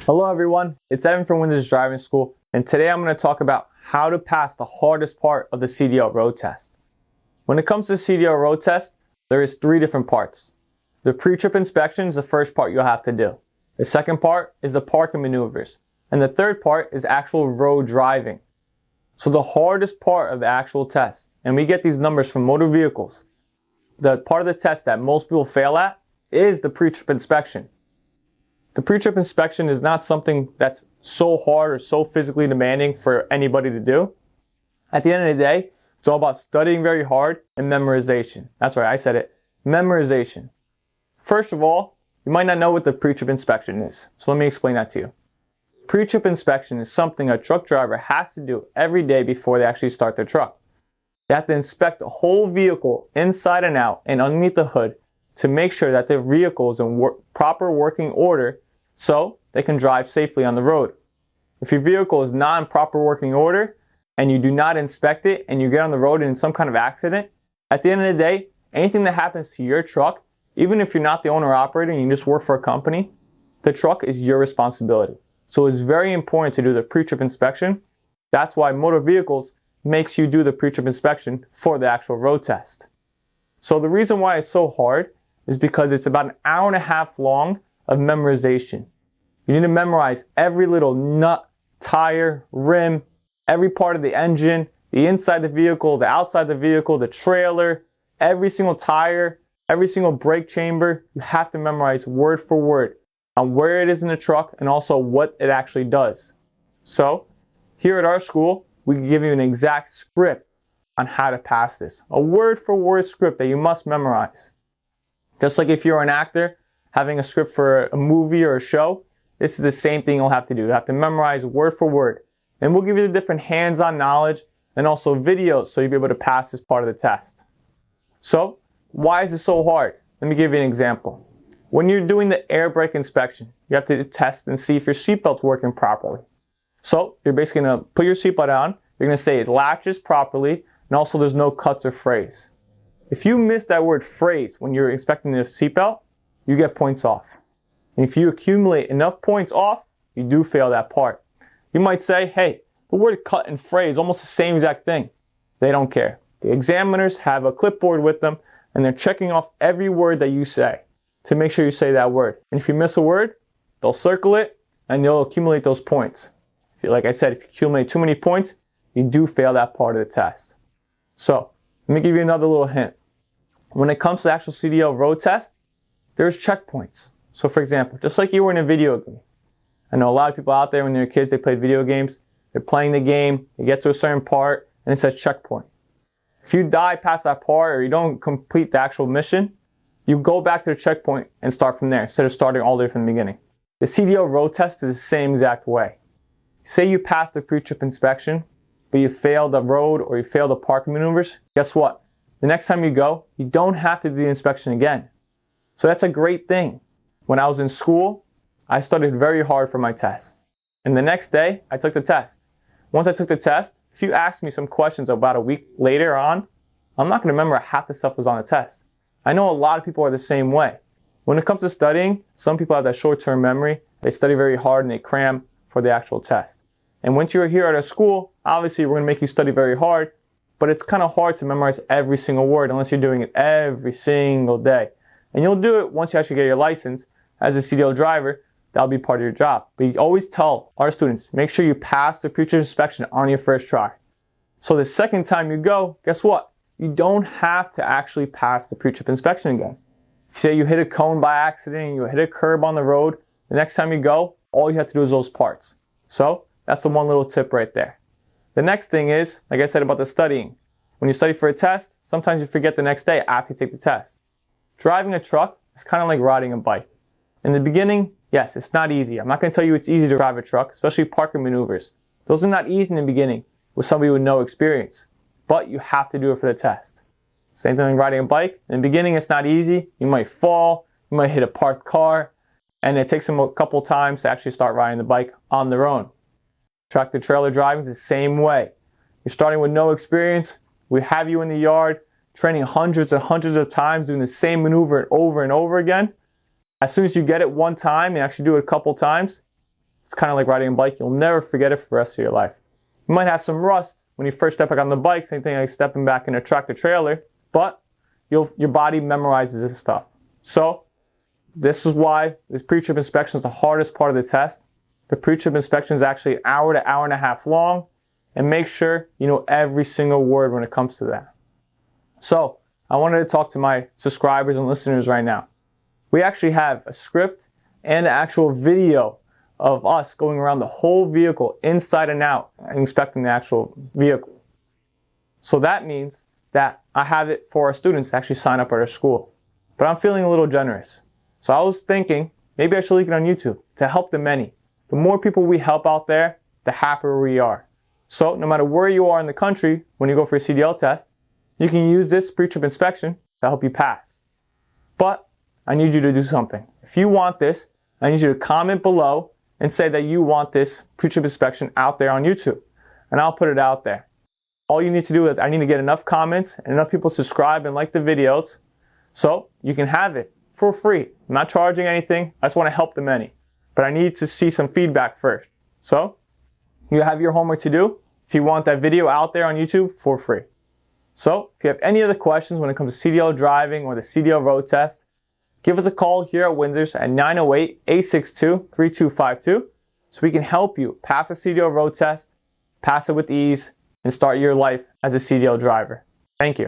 Hello everyone, it's Evan from Winsors Driving School, and today I'm going to talk about how to pass the hardest part of the CDL Road Test. When it comes to the CDL Road Test, there is 3 different parts. The pre-trip inspection is the first part you'll have to do. The second part is the parking maneuvers, and the third part is actual road driving. So the hardest part of the actual test, and we get these numbers from motor vehicles, the part of the test that most people fail at is the pre-trip inspection. The pre-trip inspection is not something that's so hard or so physically demanding for anybody to do. At the end of the day, it's all about studying very hard and memorization. That's right, I said it. Memorization. First of all, you might not know what the pre-trip inspection is, so let me explain that to you. Pre-trip inspection is something a truck driver has to do every day before they actually start their truck. They have to inspect the whole vehicle inside and out and underneath the hood to make sure that the vehicle is in proper working order so they can drive safely on the road. If your vehicle is not in proper working order and you do not inspect it and you get on the road in some kind of accident, at the end of the day, anything that happens to your truck, even if you're not the owner or operator and you just work for a company, the truck is your responsibility. So it's very important to do the pre-trip inspection. That's why motor vehicles makes you do the pre-trip inspection for the actual road test. So the reason why it's so hard is because it's about an hour and a half long of memorization. You need to memorize every little nut, tire, rim, every part of the engine, the inside the vehicle, the outside the vehicle, the trailer, every single tire, every single brake chamber. You have to memorize word for word on where it is in the truck and also what it actually does. So here at our school, we give you an exact script on how to pass this. A word for word script that you must memorize. Just like if you're an actor, having a script for a movie or a show, this is the same thing you'll have to do. You have to memorize word for word. And we'll give you the different hands-on knowledge and also videos so you'll be able to pass this part of the test. So, why is it so hard? Let me give you an example. When you're doing the air brake inspection, you have to test and see if your seatbelt's working properly. So, you're basically going to put your seatbelt on, you're going to say it latches properly, and also there's no cuts or frays. If you miss that word phrase when you're inspecting the seatbelt, you get points off. And if you accumulate enough points off, you do fail that part. You might say, hey, the word cut and fray is almost the same exact thing. They don't care. The examiners have a clipboard with them and they're checking off every word that you say to make sure you say that word. And if you miss a word, they'll circle it and they'll accumulate those points. Like I said, if you accumulate too many points, you do fail that part of the test. So, let me give you another little hint. When it comes to the actual CDL road test, there's checkpoints. So for example, just like you were in a video game. I know a lot of people out there when they're kids, they play video games. They're playing the game, they get to a certain part, and it says checkpoint. If you die past that part or you don't complete the actual mission, you go back to the checkpoint and start from there instead of starting all the way from the beginning. The CDL road test is the same exact way. Say you pass the pre-trip inspection, but you fail the road or you fail the parking maneuvers, guess what? The next time you go, you don't have to do the inspection again. So that's a great thing. When I was in school, I studied very hard for my test. And the next day, I took the test. Once I took the test, if you ask me some questions about a week later on, I'm not going to remember half the stuff that was on the test. I know a lot of people are the same way. When it comes to studying, some people have that short-term memory. They study very hard and they cram for the actual test. And once you're here at our school, obviously we're going to make you study very hard, but it's kind of hard to memorize every single word unless you're doing it every single day. And you'll do it once you actually get your license as a CDL driver. That'll be part of your job. But you always tell our students, make sure you pass the pre-trip inspection on your first try. So the second time you go, guess what? You don't have to actually pass the pre-trip inspection again. Say you hit a cone by accident, you hit a curb on the road, the next time you go, all you have to do is those parts. So that's the one little tip right there. The next thing is, like I said about the studying. When you study for a test, sometimes you forget the next day after you take the test. Driving a truck is kind of like riding a bike. In the beginning, yes, it's not easy. I'm not going to tell you it's easy to drive a truck, especially parking maneuvers. Those are not easy in the beginning with somebody with no experience. But you have to do it for the test. Same thing like riding a bike. In the beginning, it's not easy. You might fall, you might hit a parked car, and it takes them a couple times to actually start riding the bike on their own. Tractor trailer driving is the same way. You're starting with no experience. We have you in the yard training hundreds and hundreds of times doing the same maneuver over and over again. As soon as you get it one time and actually do it a couple times, It's kind of like riding a bike. You'll never forget it for the rest of your life. You might have some rust when you first step back on the bike, same thing like stepping back in a tractor trailer, but your body memorizes this stuff. So this is why this pre-trip inspection is the hardest part of the test. The pre-trip inspection is actually an hour to hour and a half long, and make sure you know every single word when it comes to that. So I wanted to talk to my subscribers and listeners right now. We actually have a script and an actual video of us going around the whole vehicle inside and out and inspecting the actual vehicle. So that means that I have it for our students to actually sign up at our school. But I'm feeling a little generous. So I was thinking maybe I should link it on YouTube to help the many. The more people we help out there, the happier we are. So no matter where you are in the country, when you go for a CDL test, you can use this pre-trip inspection to help you pass. But I need you to do something. If you want this, I need you to comment below and say that you want this pre-trip inspection out there on YouTube. And I'll put it out there. All you need to do is I need to get enough comments and enough people subscribe and like the videos so you can have it for free. I'm not charging anything. I just want to help the many. But I need to see some feedback first. So you have your homework to do if you want that video out there on YouTube for free. So if you have any other questions when it comes to CDL driving or the CDL road test, give us a call here at Winsors at 908-862-3252 so we can help you pass the CDL road test, pass it with ease, and start your life as a CDL driver. Thank you.